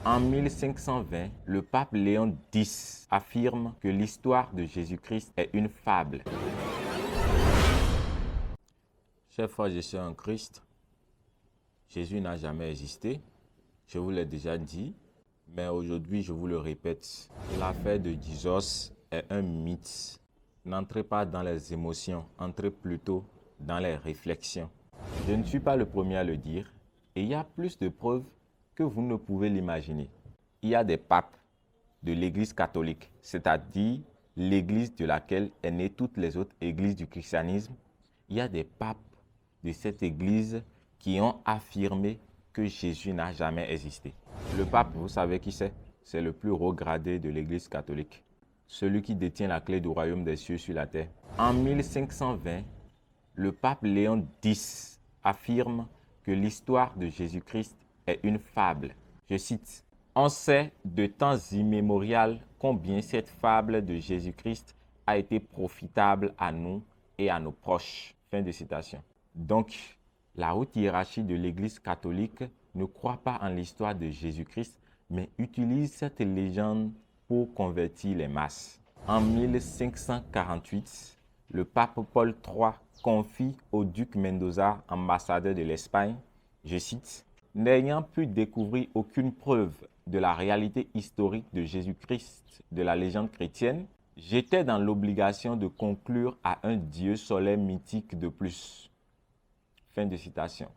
En 1520, le pape Léon X affirme que l'histoire de Jésus-Christ est une fable. Chers frères et sœurs en Christ, Jésus n'a jamais existé. Je vous l'ai déjà dit, mais aujourd'hui je vous le répète. L'affaire de Jesus est un mythe. N'entrez pas dans les émotions, entrez plutôt dans les réflexions. Je ne suis pas le premier à le dire, et il y a plus de preuves que vous ne pouvez l'imaginer. Il y a des papes de l'Église catholique, c'est-à-dire l'Église de laquelle est née toutes les autres églises du christianisme. Il y a des papes de cette Église qui ont affirmé que Jésus n'a jamais existé. Le pape, vous savez qui c'est? C'est le plus haut gradé de l'Église catholique, celui qui détient la clé du royaume des cieux sur la terre. En 1520, le pape Léon X affirme que l'histoire de Jésus-Christ est une fable. Je cite, « On sait de temps immémorial combien cette fable de Jésus-Christ a été profitable à nous et à nos proches. » Fin de citation. Donc, la haute hiérarchie de l'Église catholique ne croit pas en l'histoire de Jésus-Christ, mais utilise cette légende pour convertir les masses. En 1548, le pape Paul III confie au duc Mendoza, ambassadeur de l'Espagne, je cite, « N'ayant pu découvrir aucune preuve de la réalité historique de Jésus-Christ de la légende chrétienne, j'étais dans l'obligation de conclure à un dieu solaire mythique de plus. » Fin de citation.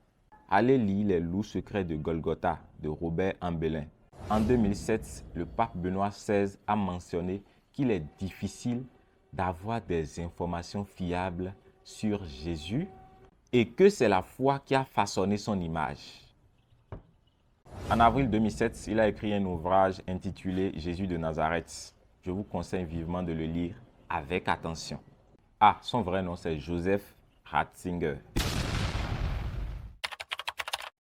Allez lire Les loups secrets de Golgotha de Robert Ambelin. En 2007, le pape Benoît XVI a mentionné qu'il est difficile d'avoir des informations fiables sur Jésus et que c'est la foi qui a façonné son image. En avril 2007, il a écrit un ouvrage intitulé « Jésus de Nazareth ». Je vous conseille vivement de le lire avec attention. Ah, son vrai nom c'est Joseph Ratzinger.